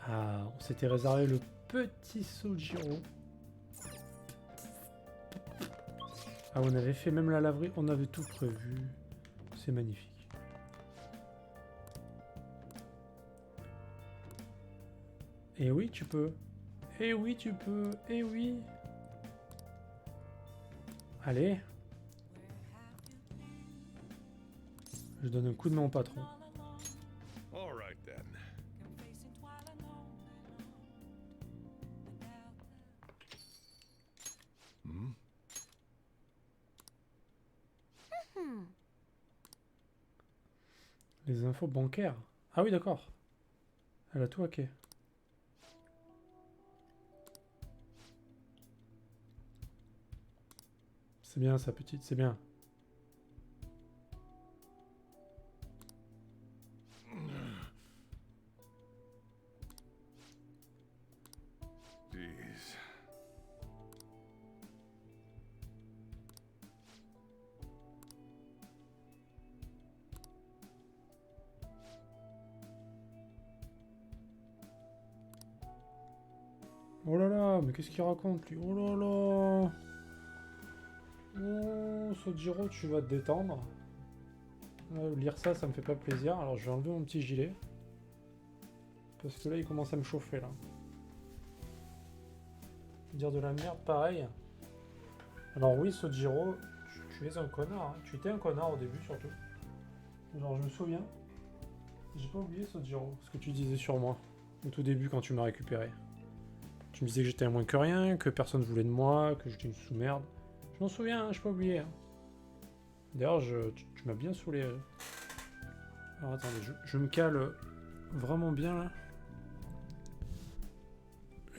Ah, on s'était réservé le petit Sojiro. Ah, on avait fait même la laverie, on avait tout prévu. C'est magnifique. Et oui, tu peux. Et oui, tu peux. Et oui. Allez. Je donne un coup de main au patron. All right then. Hmm? Les infos bancaires. Ah oui, d'accord. Elle a tout hacké. C'est bien, sa petite, c'est bien. Jeez. Oh là là, mais qu'est-ce qu'il raconte lui? Oh là là. Oh, Sojiro, tu vas te détendre. Lire ça, ça me fait pas plaisir. Alors je vais enlever mon petit gilet. Parce que là, il commence à me chauffer, là. Dire de la merde, pareil. Alors oui, Sojiro, tu es un connard. Hein. Tu étais un connard au début, surtout. Genre, je me souviens. J'ai pas oublié, Sojiro, ce que tu disais sur moi. Au tout début, quand tu m'as récupéré. Tu me disais que j'étais un moins que rien, que personne voulait de moi, que j'étais une sous-merde. Je m'en souviens, hein, j'ai pas oublié. Hein. D'ailleurs, tu m'as bien saoulé. Alors attendez, je me cale vraiment bien là.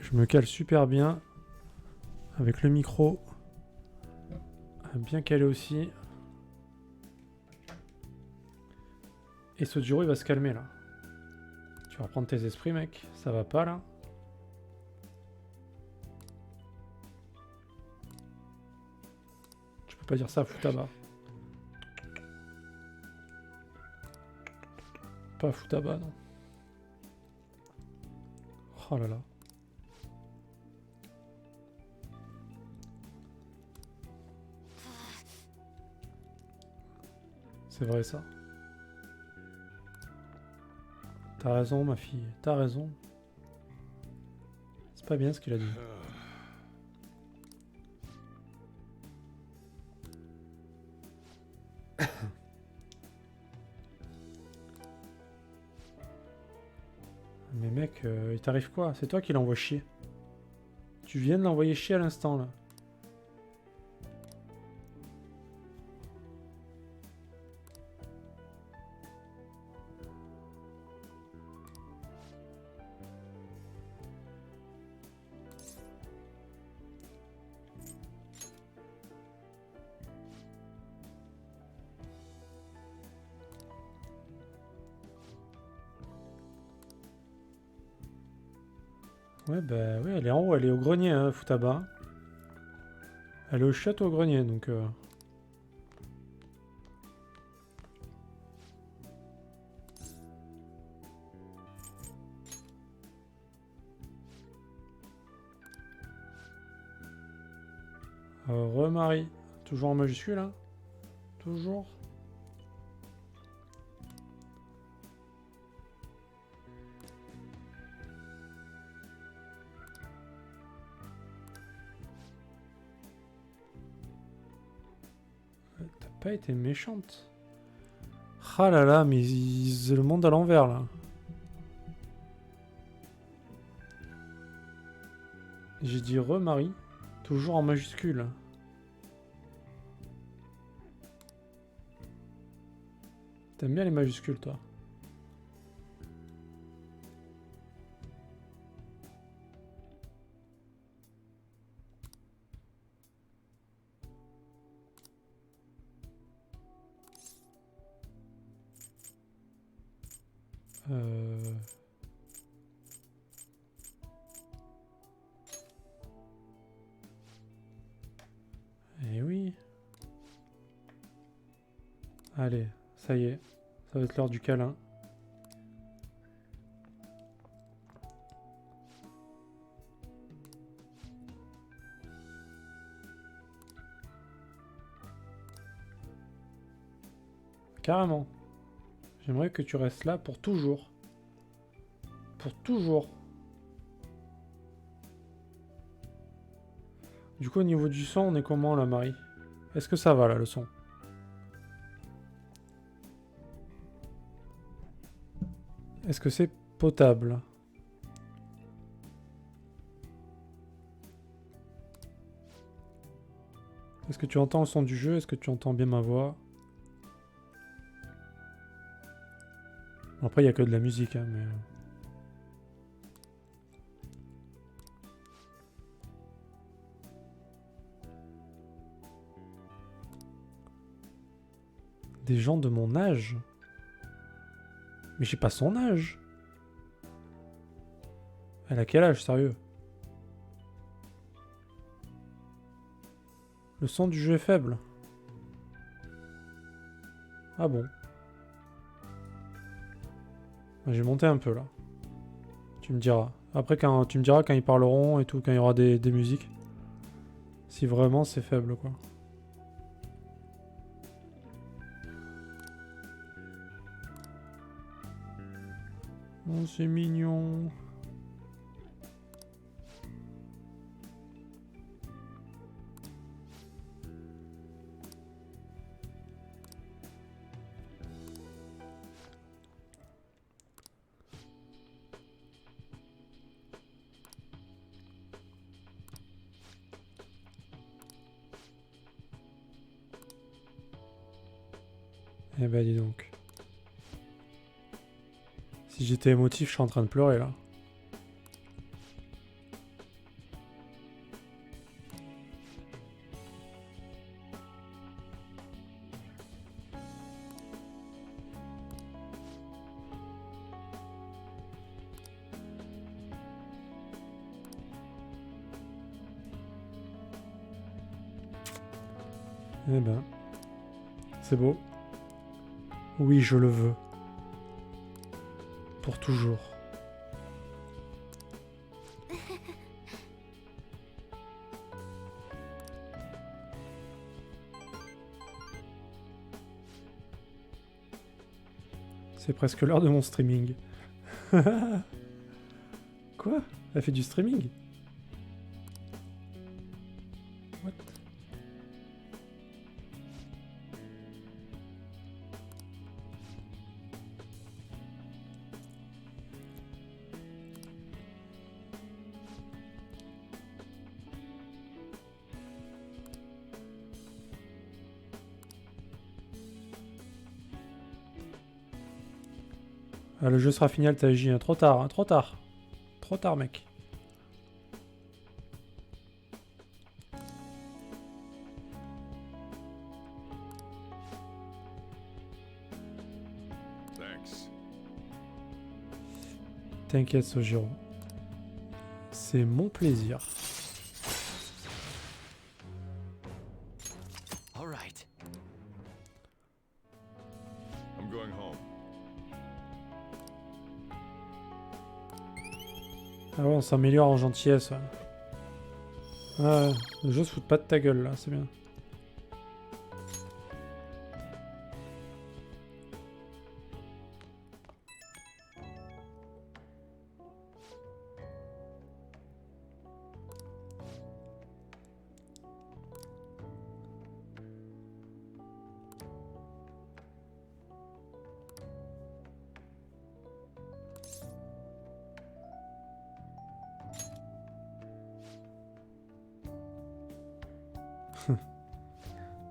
Je me cale super bien. Avec le micro. Bien calé aussi. Et Sojiro il va se calmer là. Tu vas reprendre tes esprits mec. Ça va pas là. Tu peux pas dire ça à Futaba. Pas à Futaba non. Oh là là. C'est vrai ça. T'as raison ma fille, t'as raison. C'est pas bien ce qu'il a dit. Mais mec, il t'arrive quoi? C'est toi qui l'envoie chier. Tu viens de l'envoyer chier à l'instant là. Ouais, bah ouais, elle est en haut, elle est au grenier, hein, Futaba. Elle est au château au grenier, donc... Remarie. Toujours en majuscule, hein. Toujours. T'as pas été méchante. Ah là là, mais le monde à l'envers, là. J'ai dit remarie. Toujours en majuscule. T'aimes bien les majuscules, toi. Euh... Eh oui. Allez, ça y est. Ça va être l'heure du câlin. carrément. J'aimerais que tu restes là pour toujours. Pour toujours. Du coup, au niveau du son, on est comment là, Marie? Est-ce que ça va là, le son? Est-ce que c'est potable? Est-ce que tu entends le son du jeu? Est-ce que tu entends bien ma voix? Après, il n'y a que de la musique, hein, mais... Des gens de mon âge? Mais j'ai pas son âge. Elle a quel âge, sérieux? Le son du jeu est faible. Ah bon? J'ai monté un peu là. Tu me diras. Après, tu me diras quand ils parleront et tout, quand il y aura des musiques. Si vraiment c'est faible, quoi. Oh, c'est mignon. Eh ben dis donc. Si j'étais émotif, je serais en train de pleurer là. Eh ben, c'est beau. Oui, je le veux. Pour toujours. C'est presque l'heure de mon streaming. Quoi? Elle fait du streaming? What? Ah, le jeu sera fini à l'TJ, hein. Trop tard, hein. Trop tard. Trop tard, mec. Thanks. T'inquiète, Sojiro. C'est mon plaisir. All right. I'm going home. Ah ouais, on s'améliore en gentillesse. Ouais. Ah, ouais, le jeu se fout pas de ta gueule là, c'est bien.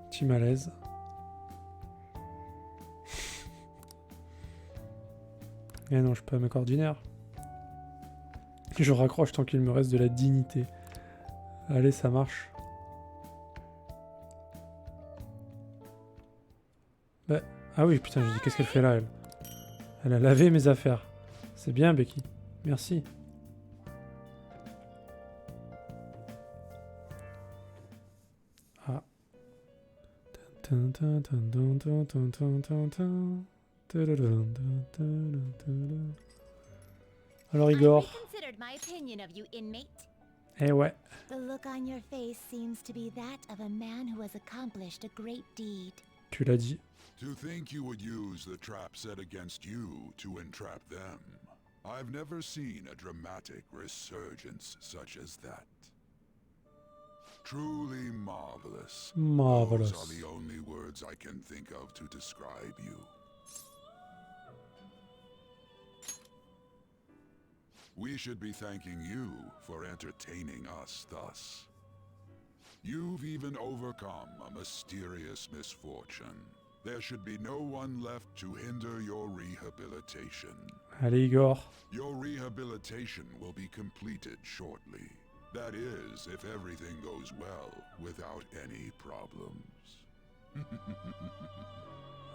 Petit malaise. Eh non, je suis pas un mec ordinaire. Je raccroche tant qu'il me reste de la dignité. Allez, ça marche. Bah, ah oui, putain, je dis, qu'est-ce qu'elle fait là, elle? Elle a lavé mes affaires. C'est bien, Becky. Merci. Ah. Alors, Igor. Considered my opinion of you, inmate. Eh ouais. The look on your face seems to be that of a man who has accomplished a great deed. Tu l'as dit. To think you would use the trap set against you to entrap them. I've never seen a dramatic resurgence such as that. Truly marvelous. Marvelous. Those are the only words I can think of to describe you. We should be thanking you for entertaining us thus. You've even overcome a mysterious misfortune. There should be no one left to hinder your rehabilitation. Allez, Igor. Your rehabilitation will be completed shortly. That is, if everything goes well, without any problems.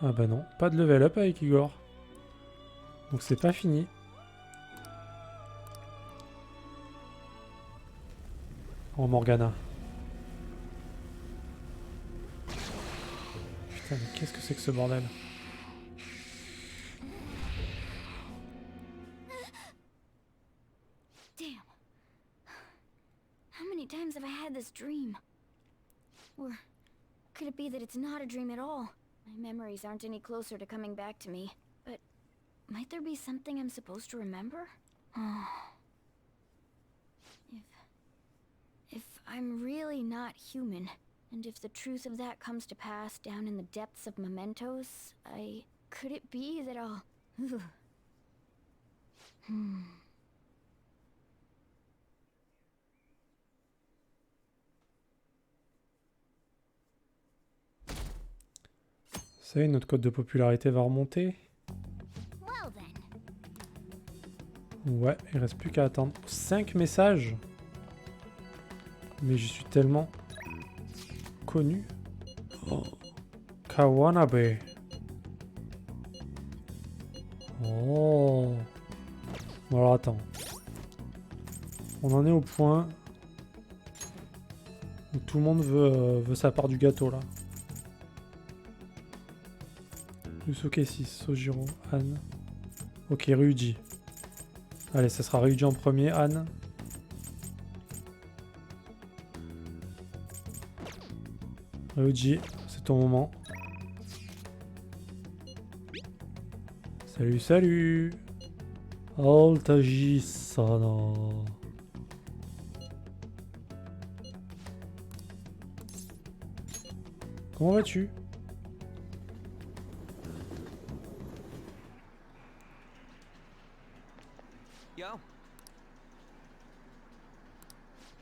Ah bah non, pas de level up avec Igor. Donc c'est pas fini. Oh Morgana. Putain mais qu'est-ce que c'est que ce bordel? Damn. How many times have I had this dream? Or could it be that it's not a dream at all? My memories aren't any closer to coming back to me. But might there be something I'm supposed to remember? If I'm really not human, and if the truth of that comes to pass down in the depths of mementos, could it be that I'll... Ça y est, notre cote de popularité va remonter. Well then. Ouais, il reste plus qu'à attendre 5 messages. Mais je suis tellement connu. Oh. Kawanabe. Oh. Bon alors attends. On en est au point où tout le monde veut sa part du gâteau là. Yusuke 6, Sojiro, Anne. Ok, Ryuji. Allez, ça sera Ryuji en premier, Anne. Ryuji, c'est ton moment. Salut, salut. Altaji-sana. Comment vas-tu? Yo.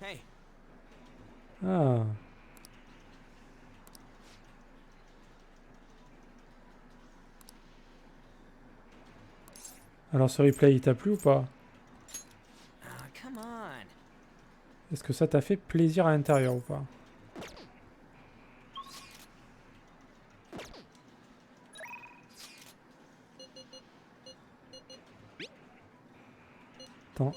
Hey. Ah. Alors ce replay, il t'a plu ou pas? Ah, come on. Est-ce que ça t'a fait plaisir à l'intérieur ou pas? Attends.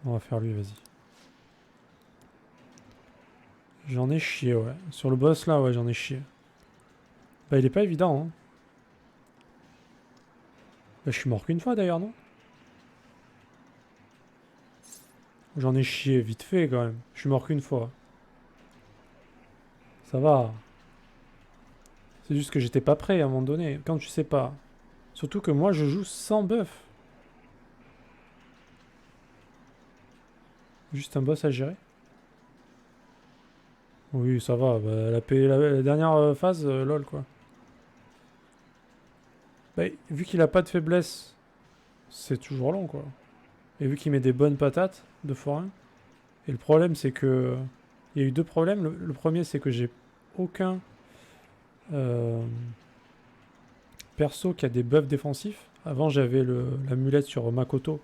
On va faire lui, vas-y. J'en ai chié, ouais. Sur le boss, là, ouais, j'en ai chié. Bah, il est pas évident, hein. Bah, je suis mort qu'une fois, d'ailleurs, non? J'en ai chié vite fait, quand même. Je suis mort qu'une fois. Ça va. C'est juste que j'étais pas prêt à un moment donné. Quand tu sais pas. Surtout que moi, je joue sans buff. Juste un boss à gérer. Oui, ça va. Bah, la dernière phase, lol, quoi. Bah, vu qu'il a pas de faiblesse, c'est toujours long, quoi. Et vu qu'il met des bonnes patates, 2x1. Et le problème, c'est que... Il y a eu deux problèmes. Le premier, c'est que j'ai aucun perso qui a des buffs défensifs. Avant, j'avais l'amulette sur Makoto,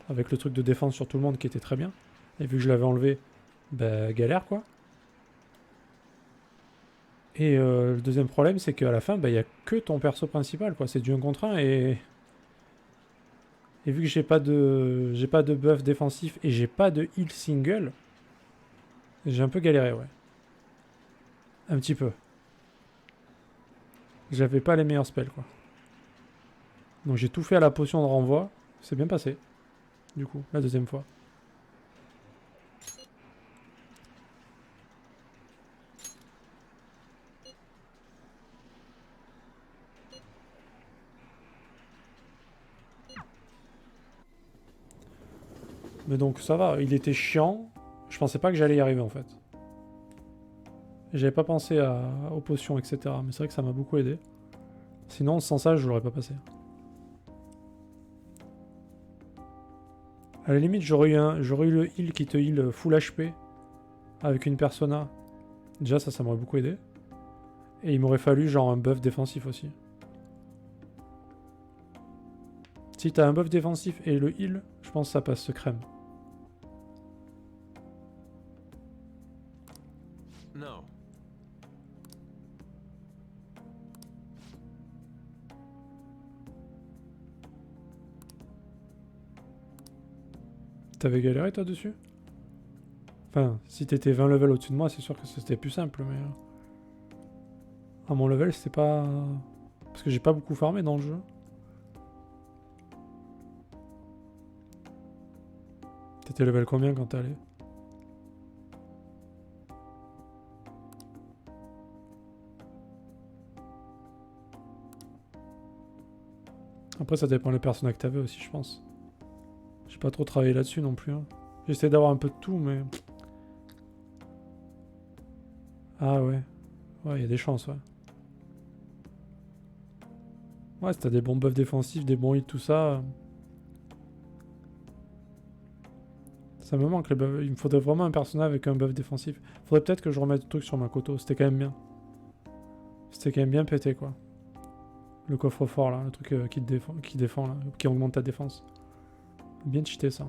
avec le truc de défense sur tout le monde qui était très bien. Et vu que je l'avais enlevé, bah, galère, quoi. Et le deuxième problème, c'est qu'à la fin, bah, y a que ton perso principal, quoi. C'est du 1 contre 1 et vu que j'ai pas de buff défensif et j'ai pas de heal single, j'ai un peu galéré, ouais. Un petit peu. J'avais pas les meilleurs spells, quoi. Donc j'ai tout fait à la potion de renvoi. C'est bien passé. Du coup, la deuxième fois. Mais donc ça va, il était chiant. Je pensais pas que j'allais y arriver en fait. J'avais pas pensé aux potions, etc. Mais c'est vrai que ça m'a beaucoup aidé. Sinon, sans ça, je l'aurais pas passé. À la limite, j'aurais eu le heal qui te heal full HP avec une persona. Déjà, ça m'aurait beaucoup aidé. Et il m'aurait fallu genre un buff défensif aussi. Si t'as un buff défensif et le heal, je pense que ça passe crème. No. T'avais galéré toi dessus? Enfin, si t'étais 20 levels au-dessus de moi, c'est sûr que c'était plus simple, mais... À mon level, c'était pas... Parce que j'ai pas beaucoup farmé dans le jeu. T'étais level combien quand t'es allé? Après, ça dépend des personnages que t'avais aussi, je pense. J'ai pas trop travaillé là-dessus non plus. Hein. J'essaie d'avoir un peu de tout, mais... Ah ouais. Ouais, il y a des chances, ouais. Ouais, si t'as des bons buffs défensifs, des bons hits, tout ça... Ça me manque les buffs. Il me faudrait vraiment un personnage avec un buff défensif. Faudrait peut-être que je remette le truc sur Makoto. C'était quand même bien. C'était quand même bien pété, quoi. Le coffre-fort, là. Le truc qui défend, là. Qui augmente ta défense. Bien cheaté, ça.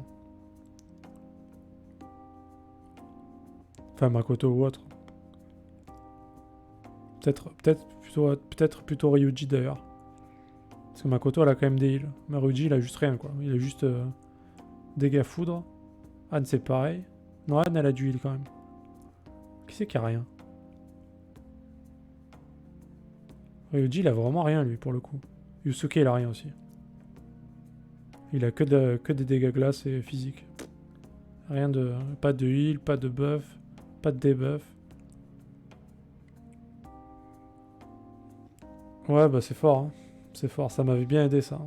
Enfin, Makoto ou autre. Peut-être plutôt Ryuji, d'ailleurs. Parce que Makoto, elle a quand même des heals. Mais Ryuji, il a juste rien, quoi. Il a juste dégâts foudre. Anne, c'est pareil. Non, Anne, elle a du heal, quand même. Qui c'est qui a rien? Ryuji, il a vraiment rien, lui, pour le coup. Yusuke, il a rien aussi. Il a que des dégâts glace et physique. Rien de... Pas de heal, pas de buff, pas de debuff. Ouais, bah c'est fort, hein. C'est fort, ça m'avait bien aidé, ça.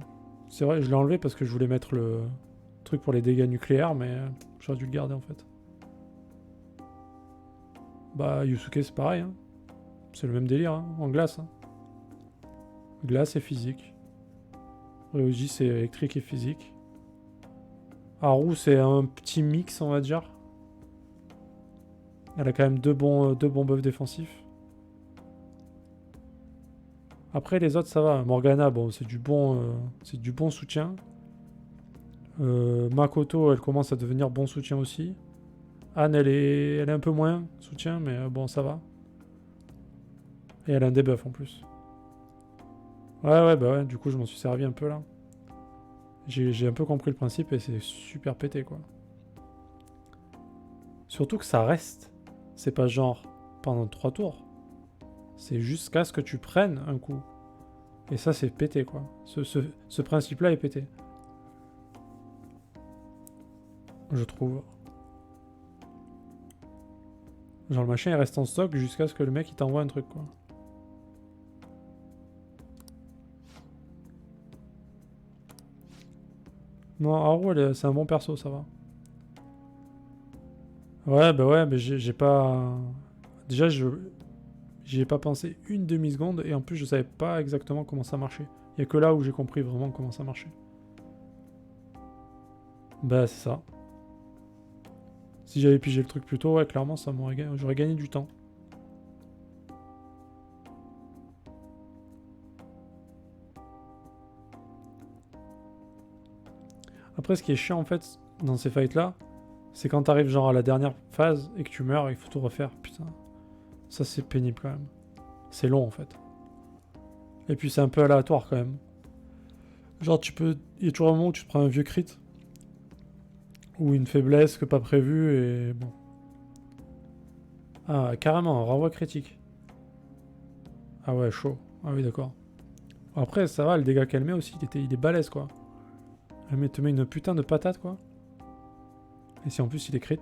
C'est vrai, je l'ai enlevé parce que je voulais mettre le truc pour les dégâts nucléaires, mais j'aurais dû le garder, en fait. Bah, Yusuke, c'est pareil, hein. C'est le même délire, hein, en glace. Hein. Glace et physique. Ryuji, c'est électrique et physique. Haru, c'est un petit mix, on va dire. Elle a quand même deux bons buffs défensifs. Après, les autres, ça va. Morgana, bon, c'est du bon soutien. Makoto, elle commence à devenir bon soutien aussi. Anne, elle est un peu moins soutien, mais bon, ça va. Et elle a un debuff en plus. Ouais, bah ouais, du coup, je m'en suis servi un peu là. J'ai un peu compris le principe et c'est super pété, quoi. Surtout que ça reste. C'est pas genre pendant 3 tours. C'est jusqu'à ce que tu prennes un coup. Et ça, c'est pété, quoi. Ce principe-là est pété. Je trouve. Genre, le machin, il reste en stock jusqu'à ce que le mec, il t'envoie un truc, quoi. Non, Haru, c'est un bon perso, ça va. Ouais, bah ouais, mais j'ai pas... Déjà, j'y ai pas pensé une demi-seconde, et en plus, je savais pas exactement comment ça marchait. Il y a que là où j'ai compris vraiment comment ça marchait. Bah, c'est ça. Si j'avais pigé le truc plus tôt, ouais, clairement, j'aurais gagné du temps. Après, ce qui est chiant, en fait, dans ces fights-là, c'est quand t'arrives genre à la dernière phase et que tu meurs, il faut tout refaire. Putain. Ça, c'est pénible, quand même. C'est long, en fait. Et puis, c'est un peu aléatoire, quand même. Genre, il y a toujours un moment où tu te prends un vieux crit. Ou une faiblesse que pas prévue, et bon. Ah, carrément, un renvoi critique. Ah ouais, chaud. Ah oui, d'accord. Après, ça va, le dégât qu'elle met aussi, il est balèze, quoi. Ah, mais te met une putain de patate, quoi. Et si en plus il est crit.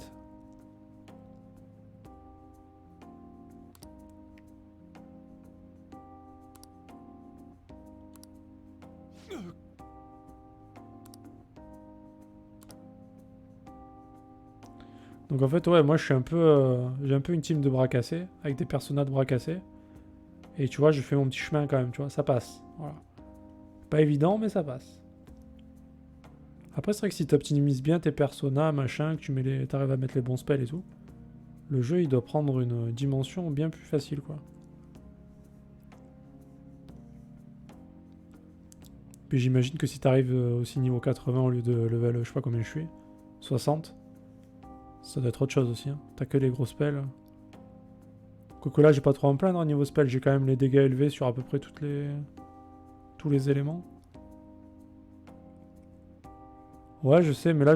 Donc en fait, ouais, moi je suis un peu... j'ai un peu une team de bras cassés, avec des personnages de bras cassés. Et tu vois, je fais mon petit chemin quand même, tu vois, ça passe. Voilà. Pas évident, mais ça passe. Après, c'est vrai que si tu optimises bien tes personnages, machin, que tu mets les... t'arrives à mettre les bons spells et tout, le jeu, il doit prendre une dimension bien plus facile, quoi. Puis j'imagine que si t'arrives aussi niveau 80 au lieu de level, je sais pas combien je suis, 60, ça doit être autre chose aussi. Hein. T'as que les gros spells. Quoique là, j'ai pas trop à me plaindre niveau spell, j'ai quand même les dégâts élevés sur à peu près tous les éléments. Ouais, je sais, mais là,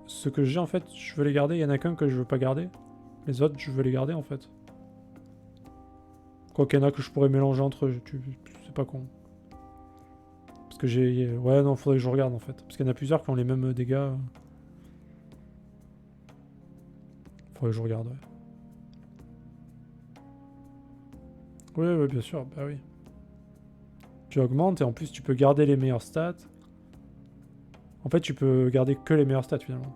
ce que j'ai en fait, je veux les garder. Il y en a qu'un que je veux pas garder. Les autres, je veux les garder en fait. Quoi qu'il y en a que je pourrais mélanger entre eux, c'est pas con. Parce que j'ai... Ouais, non, faudrait que je regarde en fait. Parce qu'il y en a plusieurs qui ont les mêmes dégâts. Faudrait que je regarde, ouais. Oui, oui, bien sûr, bah oui. Tu augmentes et en plus tu peux garder les meilleurs stats. En fait, tu peux garder que les meilleurs stats finalement.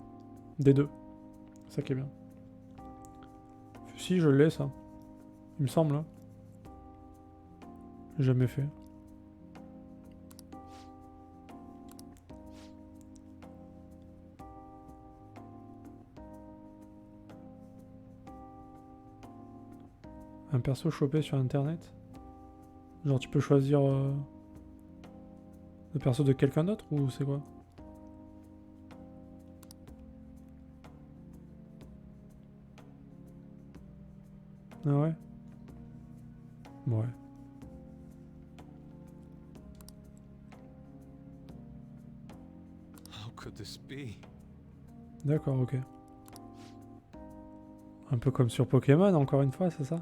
Des deux. C'est ça qui est bien. Si, je l'ai ça. Il me semble. Hein. J'ai jamais fait. Un perso chopé sur internet. Genre tu peux choisir le perso de quelqu'un d'autre ou c'est quoi? Ah ouais? Ouais. How could this be? D'accord, ok. Un peu comme sur Pokémon, encore une fois, c'est ça?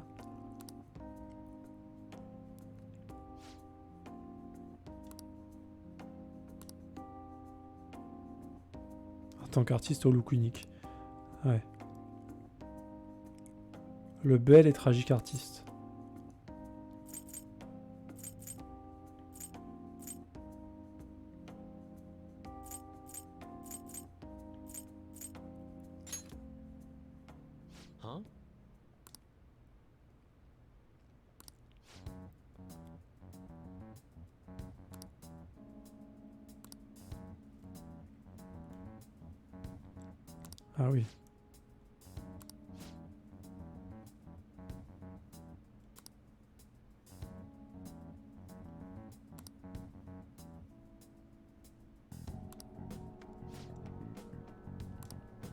En tant qu'artiste au look unique. Ouais. Le bel et tragique artiste. Huh? Ah oui.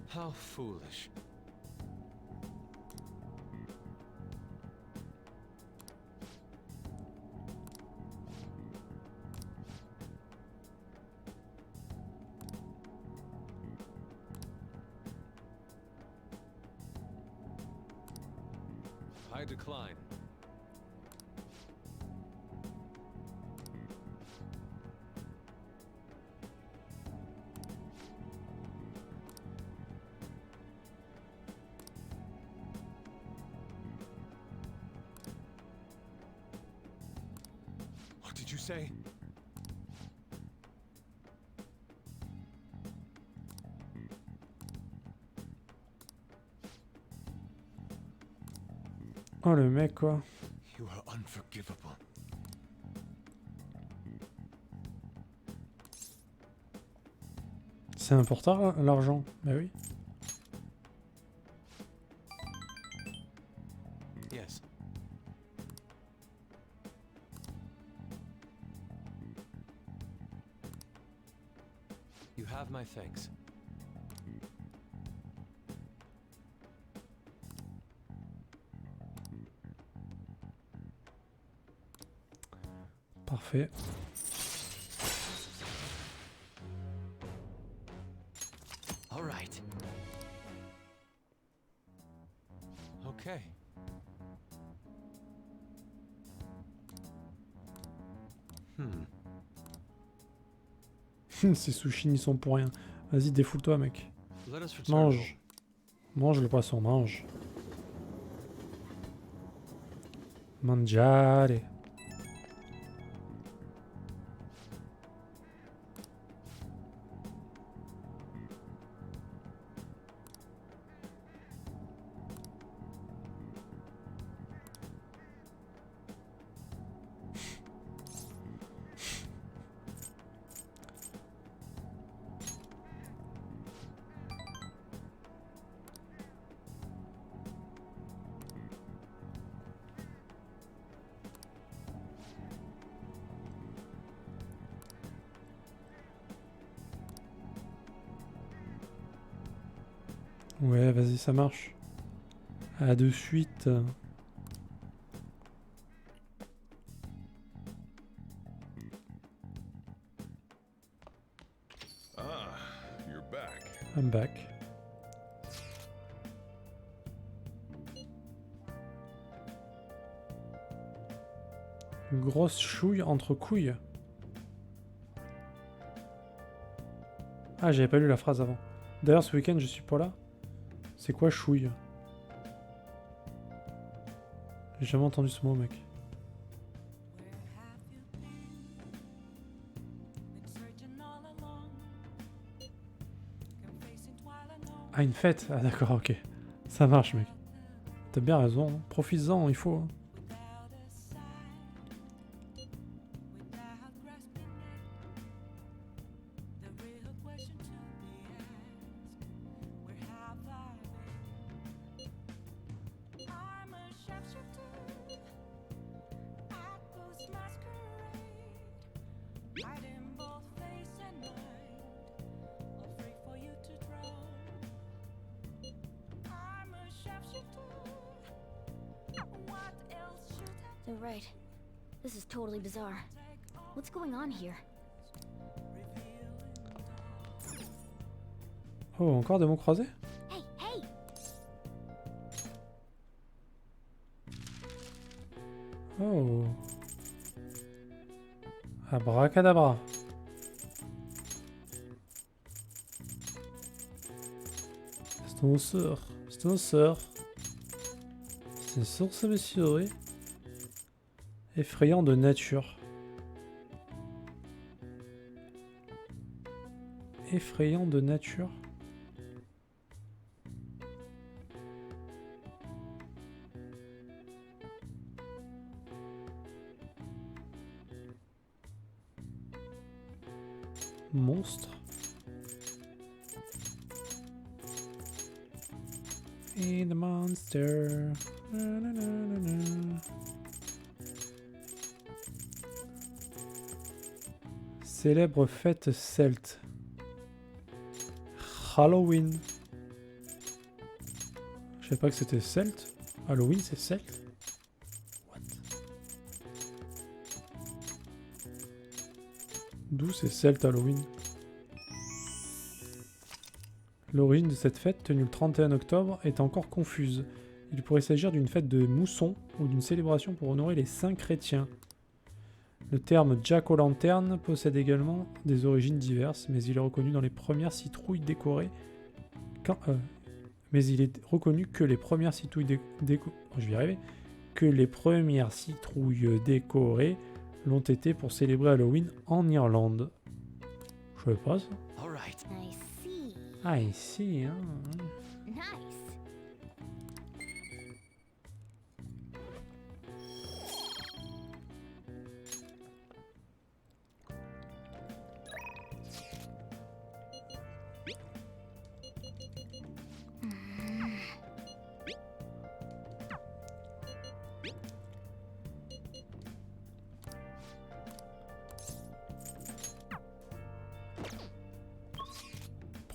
How foolish. I decline. What did you say? Oh le mec quoi. You are unforgivable. C'est important l'argent. Bah oui. Yes. You have my thanks. Parfait. All right. Okay. Ces sushis n'y sont pour rien. Vas-y, défoule-toi, mec. Let us return. Mange. Mange le poisson, mange. Mangiare. Ouais, vas-y, ça marche. À de suite. Ah, you're back. I'm back. Une grosse chouille entre couilles. Ah, j'avais pas lu la phrase avant. D'ailleurs, ce week-end, je suis pas là. C'est quoi chouille? J'ai jamais entendu ce mot, mec. Ah, une fête? Ah, d'accord, ok. Ça marche, mec. T'as bien raison. Hein. Profites-en, il faut. Hein. They're right. This is totally bizarre. What's going on here? Oh, encore des mots croisés? Hey, hey! Oh. Abracadabra. C'est un sort. C'est un sort. C'est un sort, ça, monsieur, oui. Effrayant de nature. Effrayant de nature. Monstre. And the monster. Na, na, na, na, na. Célèbre fête celte. Halloween. Je savais pas que c'était celte. Halloween, c'est celte. What? D'où c'est celte Halloween? L'origine de cette fête, tenue le 31 octobre, est encore confuse. Il pourrait s'agir d'une fête de mousson ou d'une célébration pour honorer les saints chrétiens. Le terme jack-o'-lanterne possède également des origines diverses, mais il est reconnu dans les premières citrouilles décorées. Mais il est reconnu que les premières citrouilles que les premières citrouilles décorées l'ont été pour célébrer Halloween en Irlande. Je savais pas ça. All right. I see. Ah ici, hein. Nice.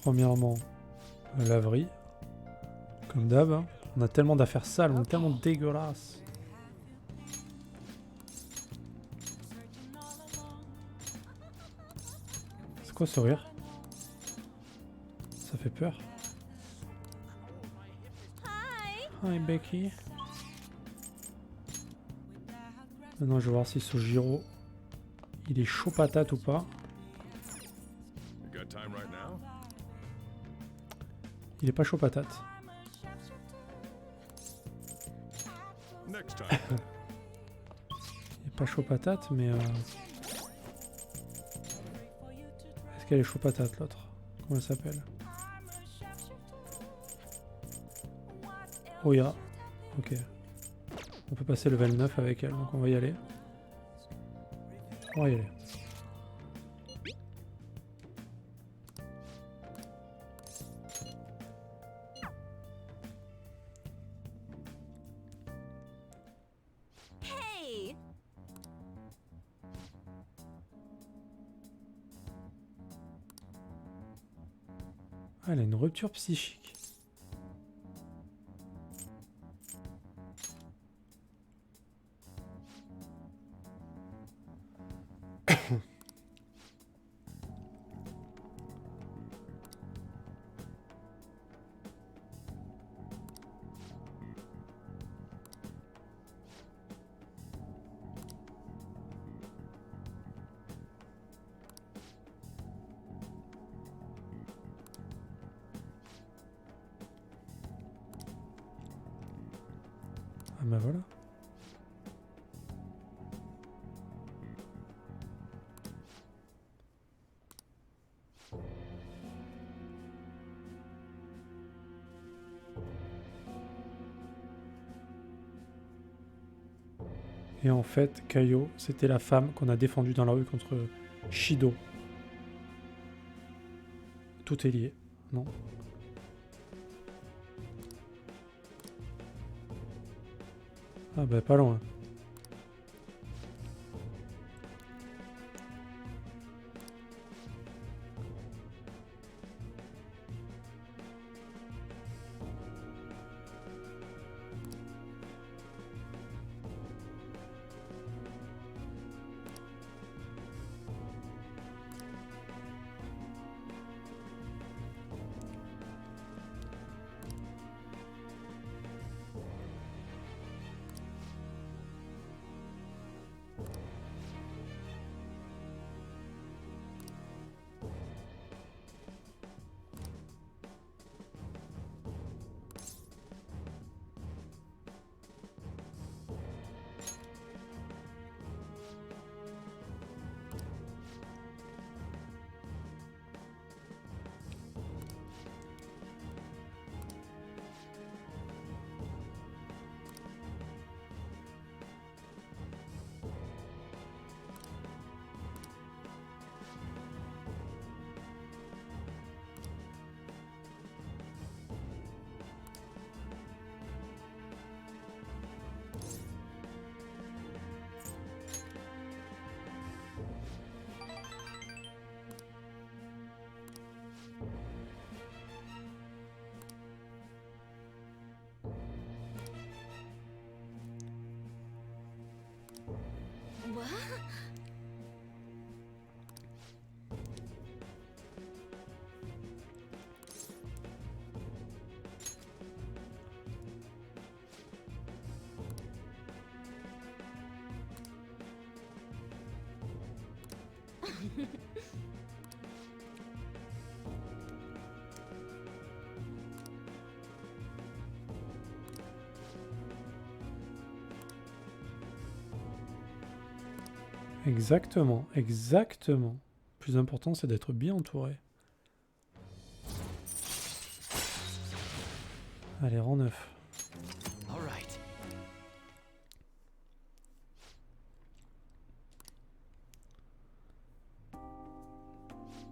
Premièrement, la laverie. Comme d'hab, hein. On a tellement d'affaires sales, on est tellement dégueulasse. C'est quoi ce rire? Ça fait peur. Hi Becky. Maintenant je vais voir si Sojiro il est chaud patate ou pas. time right now? Il est pas chaud patate. Next time. Il est pas chaud patate, mais... Est-ce qu'elle est chaud patate, l'autre? Comment elle s'appelle? Oya. Ok. On peut passer level 9 avec elle, donc on va y aller. On va y aller. Hey! Ah, elle a une rupture psychique. Ah bah voilà. Et en fait, Kaio, c'était la femme qu'on a défendue dans la rue contre Shido. Tout est lié, non? Ah bah pas loin. What? Exactement, exactement. Le plus important, c'est d'être bien entouré. Allez, rang 9. All right.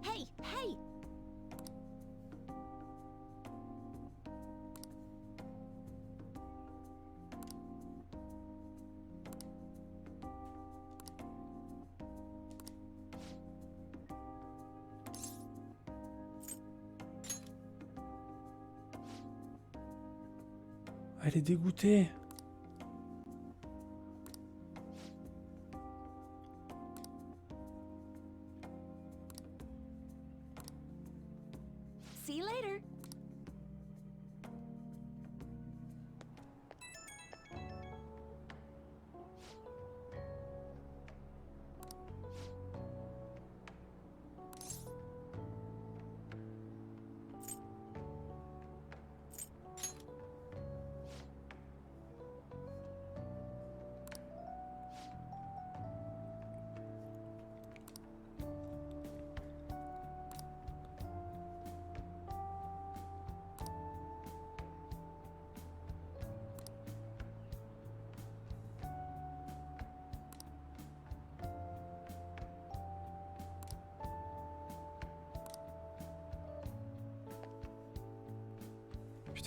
Hey, hey! Elle est dégoûtée. See you later.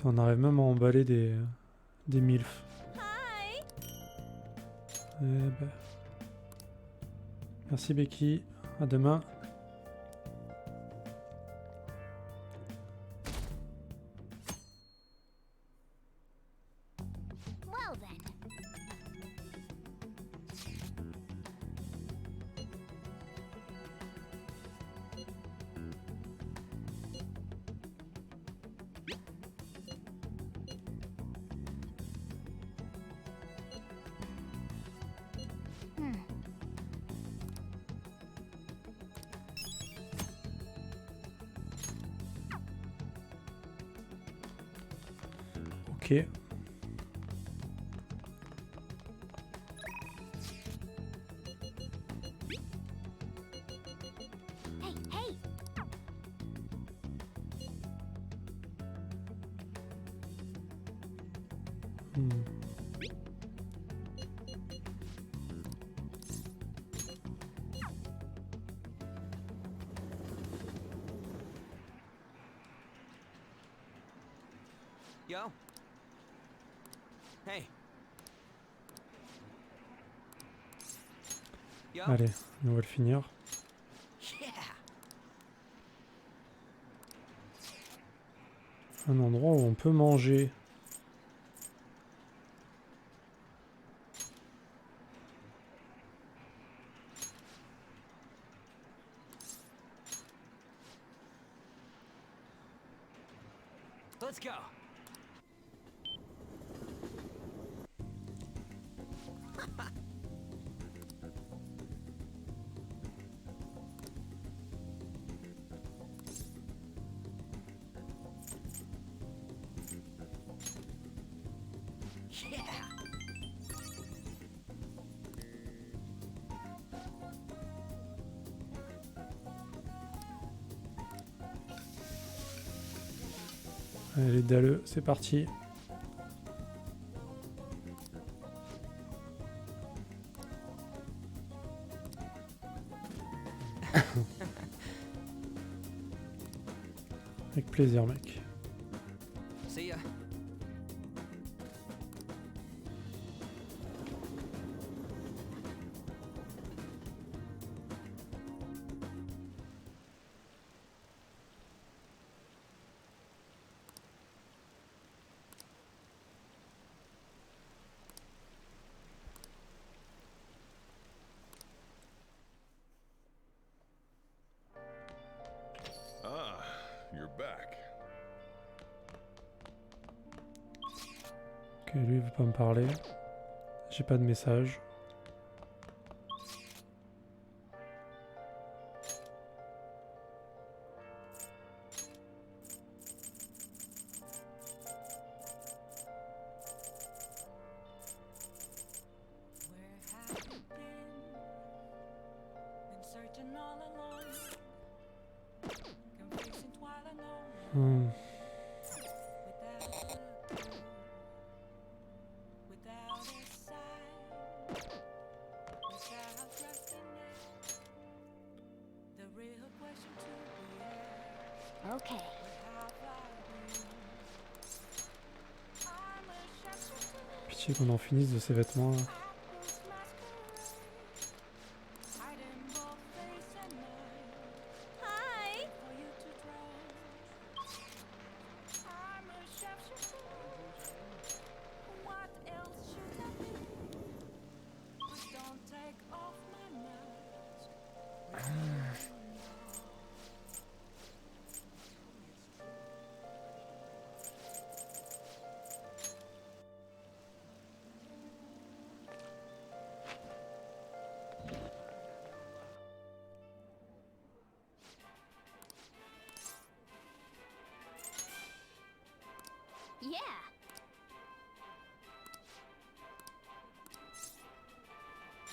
Putain, on arrive même à emballer des milfs. Hi. Eh ben. Merci Becky, à demain. Well then. Ok. Hey, hey. Hmm. Yo. Hey. Yo. Allez, on va le finir. Yeah. Un endroit où on peut manger. Let's go. Yeah. Allez les dalleux, c'est parti. Avec plaisir mec. See ya. Ah, you're back. Ok, lui il veut pas me parler. J'ai pas de message. Hmm. Okay. Pitié qu'on en finisse de ces vêtements là. Hi. Yeah.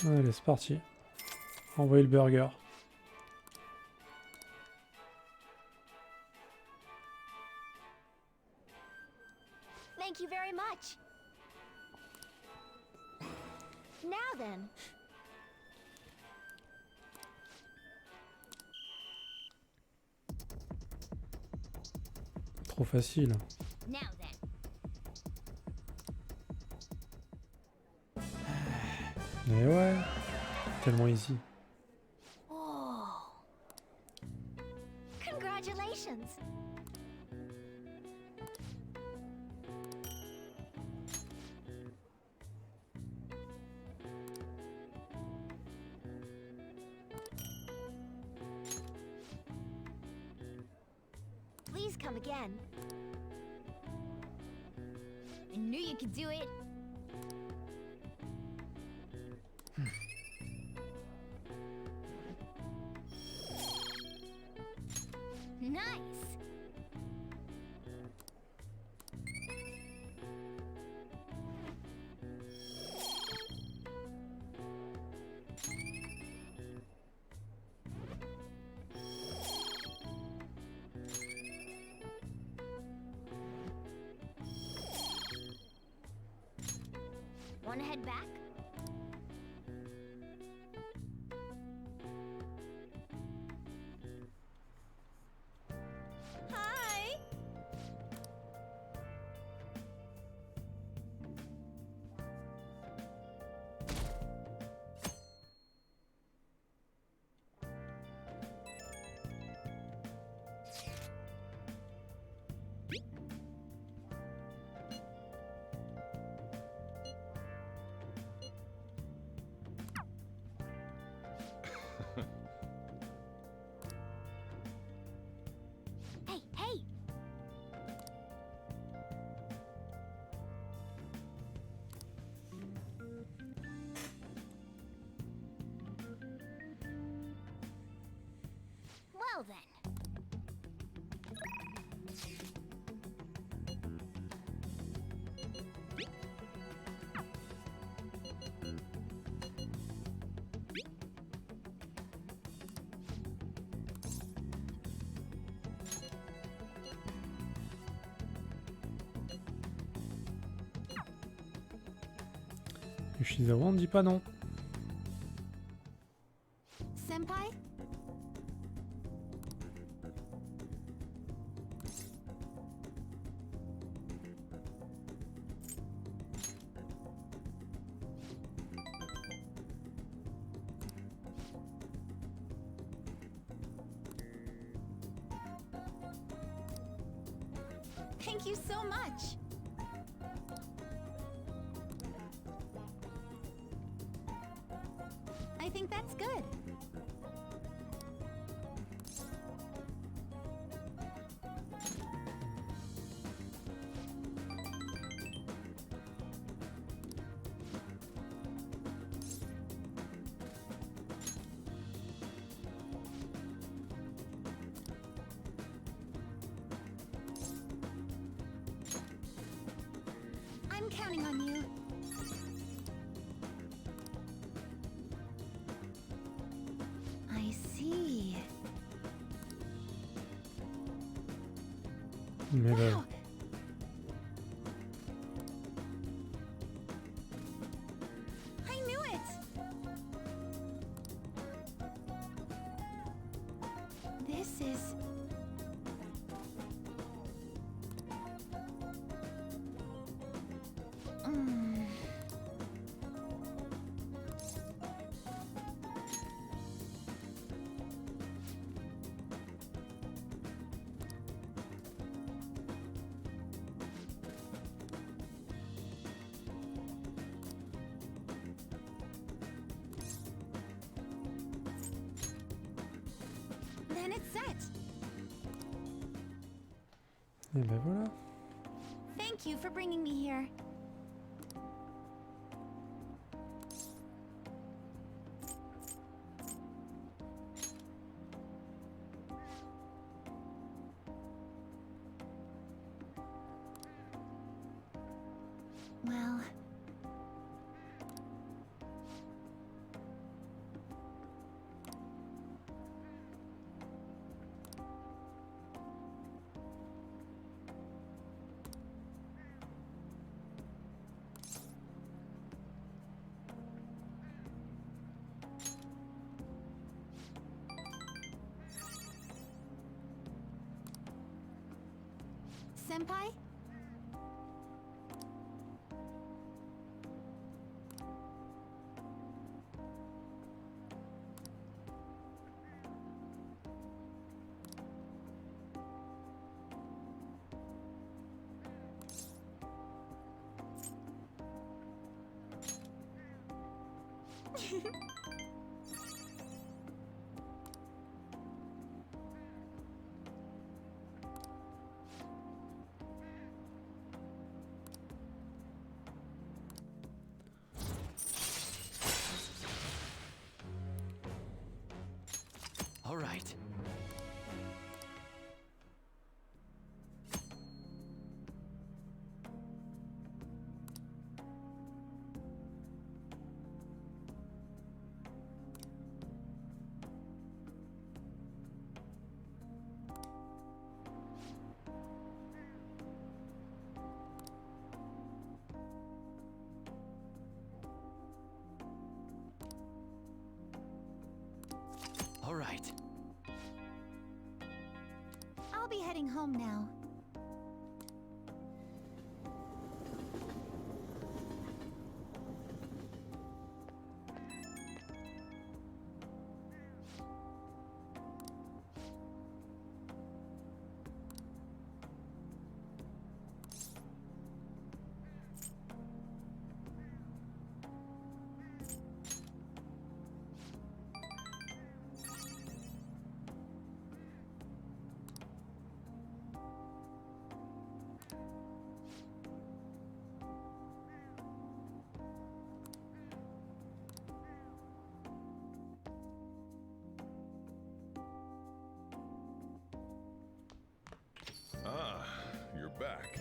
Allez, c'est parti. Envoyez le burger. Thank you very much. Now then. Trop facile. Now then. Mais ouais, tellement easy. Whoa. Congratulations. Please come again. I knew you could do it. Nice. Wanna head back? Hi! Hey, hey! Well then. Yoshizawa, on ne dit pas non. Senpai? Thank you so much. I think that's good. I'm counting on you. I see. Mais là, Wow. I knew it. This is Mm. Then it's set. et ben voilà. Thank you for bringing me here. Well, Senpai? All right. All right. I'll be heading home now. Ah, you're back.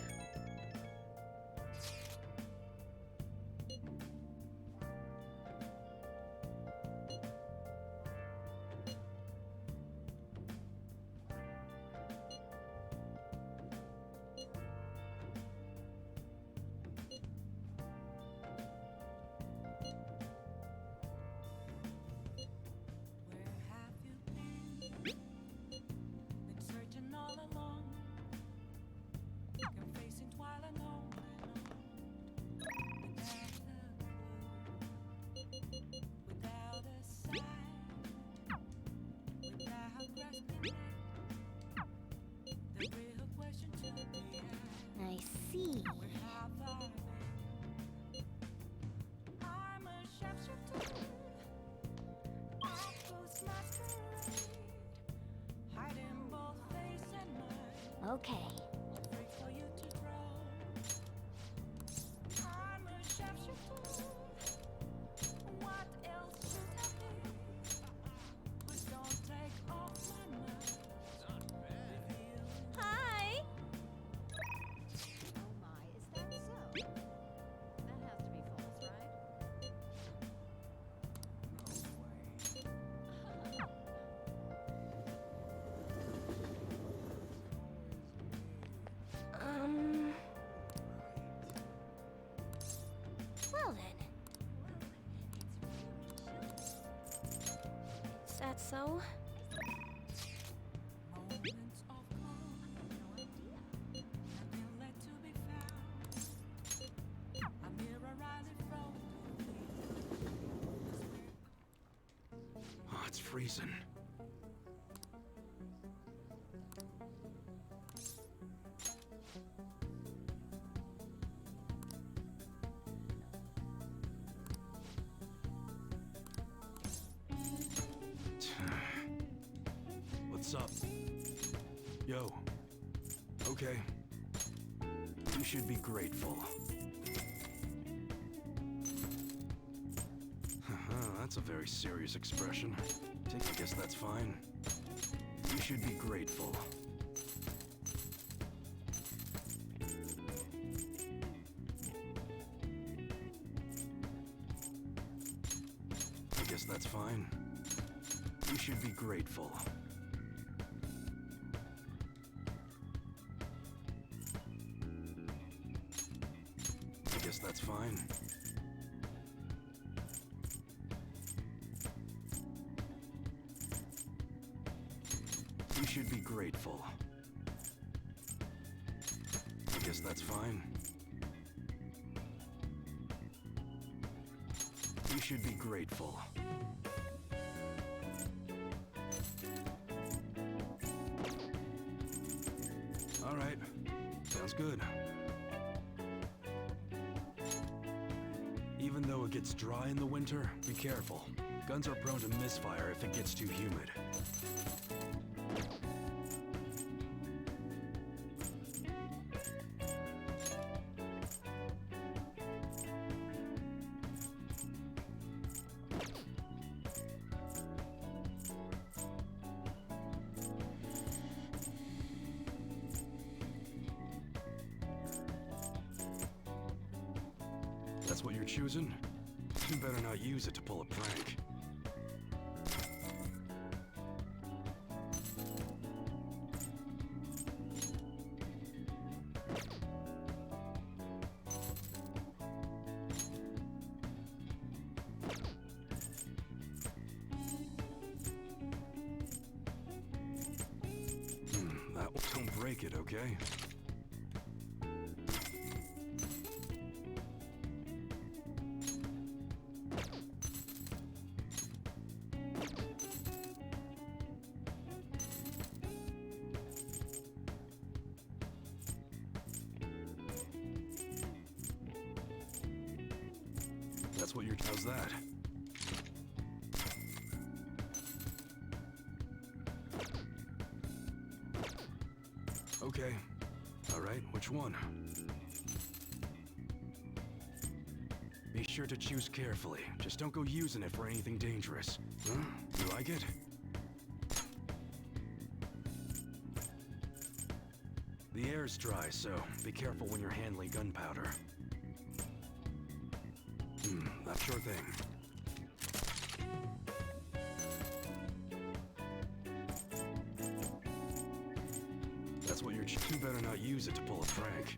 Where have you been? Been searching all along. I'm facing twilight on and on. Without a sign, without grasping it. The real question to be asked, I see. where have I been? I'm a sharpshooter. Outpost masquerade. Hiding both face and mind. Okay. Afraid for you to grow. I'm a sharpshooter. What else should I be? Please don't take off my mind. Hi! Oh my, is that so? That has to be false, right? Well then. Is that so? Moments of calm. Nothing left to be found. A mirror right in front of me. Oh, it's freezing. What's up? Yo. Okay. You should be grateful. That's a very serious expression. I guess that's fine. You should be grateful. I guess that's fine. You should be grateful. I guess that's fine. You should be grateful. I guess that's fine. You should be grateful. All right. Sounds good. Even Even though it gets dry in the winter, be careful. Guns are prone to misfire if it gets too humid. That's what you're choosing? You better not use it to pull a prank. Don't break it, okay? That's what you're... How's that? Okay. Alright, which one? Be sure to choose carefully. Just don't go using it for anything dangerous. Huh? You like it? The air's dry, so be careful when you're handling gunpowder. That sure thing. That's what you're... You better not use it to pull a prank.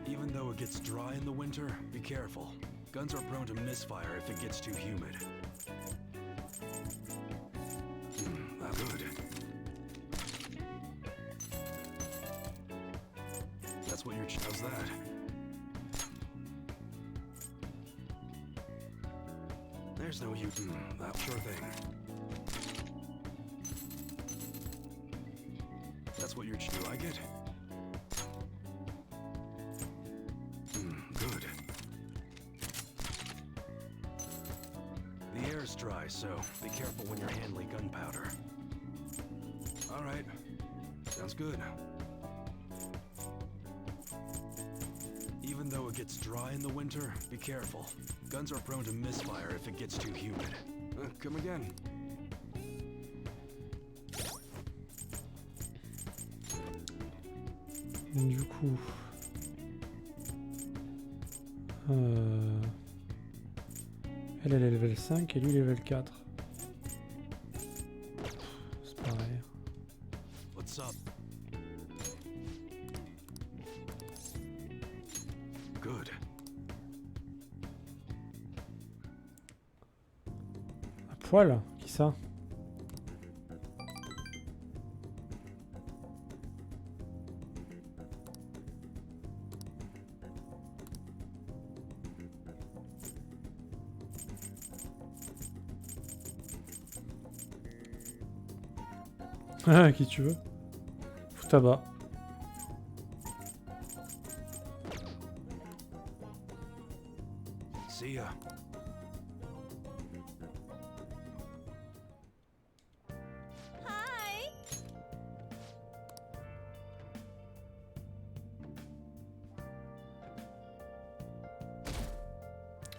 Even though it gets dry in the winter, be careful. Guns are prone to misfire if it gets too humid. That's good. That's what you're... How's that? There's no use. That sure thing. That's what you're... You like it? Good. The air's dry, so be careful when you're handling gunpowder. Alright. Sounds good. Even though it gets dry in the winter, be careful. Guns are prone to misfire if it gets too humid. Come again. Du coup... Elle est level 5 et lui level 4. C'est pareil. What's up? Good. À poil? Qui ça? Ah, qui tu veux? Fous tabac. See ya. Hi!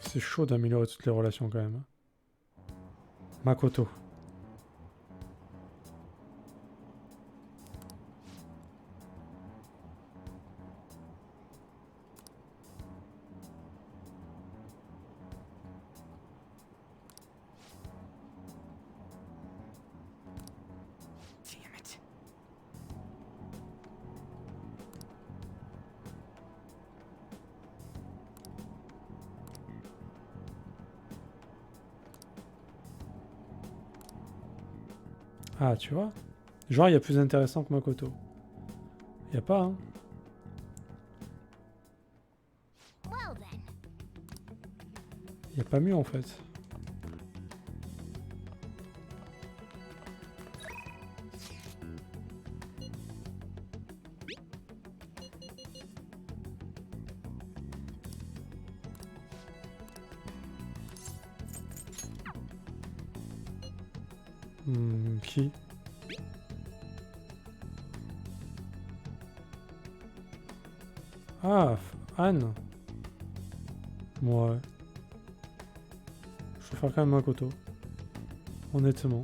C'est chaud d'améliorer toutes les relations quand même. Makoto. Damn it. Ah, tu vois? Genre, il y a plus intéressant que Makoto. Y a pas, hein? Well then. Y a pas mieux en fait. Qui? Ah, Anne. Ouais. Je préfère quand même Makoto. Honnêtement.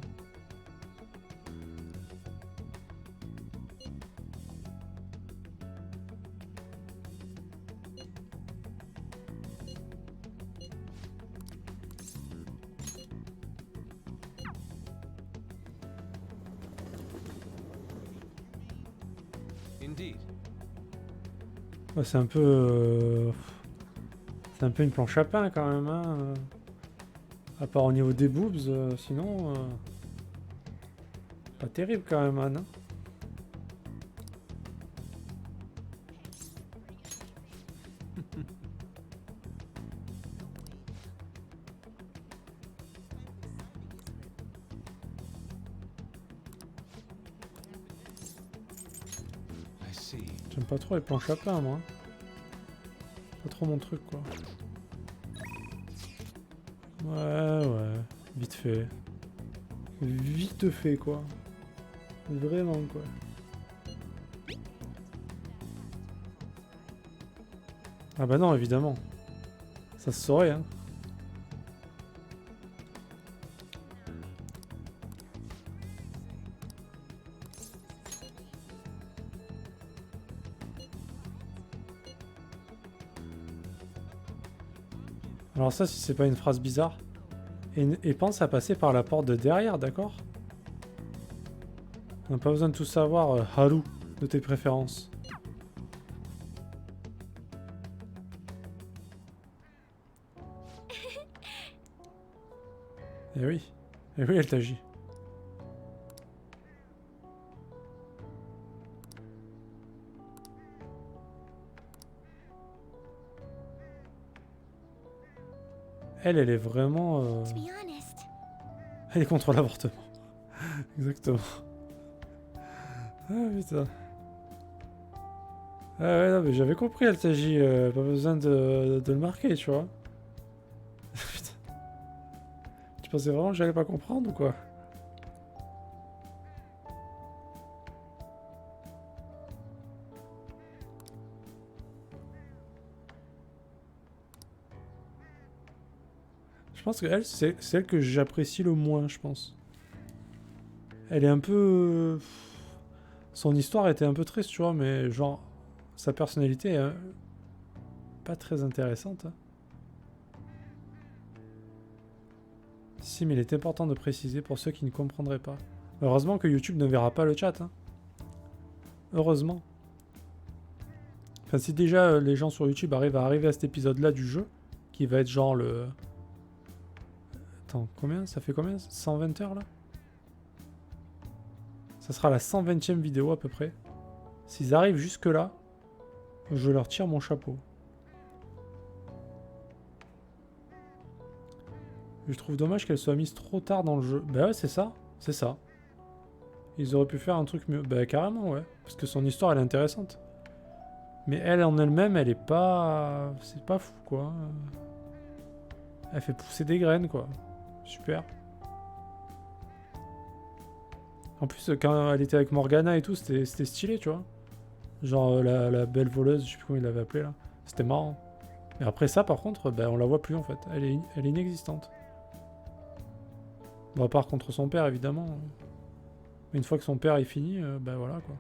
Indeed. Ouais, c'est un peu... C'est un peu une planche à pain quand même, hein. À part au niveau des boobs, sinon... Pas terrible quand même, Anne. Hein. I see. J'aime pas trop les planches à pain, moi. Pas trop mon truc, quoi. Ouais. Vite fait. Vite fait, quoi. Vraiment, quoi. Ah bah non, évidemment. Ça se saurait, hein. Alors ça, si c'est pas une phrase bizarre. Et pense à passer par la porte de derrière, d'accord? On n'a pas besoin de tout savoir, Haru, de tes préférences. Eh oui. Eh oui, elle t'agit. Elle est vraiment... To be honest, Elle est contre l'avortement. Exactement. Ah putain. Ah ouais, non, mais j'avais compris, elle t'agit. Pas besoin de le marquer, tu vois. Putain. Tu pensais vraiment que j'allais pas comprendre ou quoi? Je pense que elle, c'est celle que j'apprécie le moins, je pense. Elle est un peu... Son histoire était un peu triste, tu vois, mais genre... Sa personnalité est pas très intéressante. Hein. Si, mais il est important de préciser pour ceux qui ne comprendraient pas. Heureusement que YouTube ne verra pas le chat. Hein. Heureusement. Enfin, si déjà les gens sur YouTube arrivent à cet épisode-là du jeu, qui va être genre le... Attends, combien? Ça fait combien? 120 heures, là? Ça sera la 120e vidéo, à peu près. S'ils arrivent jusque-là, je leur tire mon chapeau. Je trouve dommage qu'elle soit mise trop tard dans le jeu. Bah ouais, c'est ça. C'est ça. Ils auraient pu faire un truc mieux. Bah carrément, ouais. Parce que son histoire, elle est intéressante. Mais elle, en elle-même, elle est pas... C'est pas fou, quoi. Elle fait pousser des graines, quoi. Super. En plus, quand elle était avec Morgana et tout, c'était stylé, tu vois. Genre la belle voleuse, je sais plus comment il l'avait appelée, là. C'était marrant. Mais après ça, par contre, ben, on la voit plus, en fait. Elle est inexistante. Bon, à part contre son père, évidemment. Mais une fois que son père est fini, ben voilà, quoi.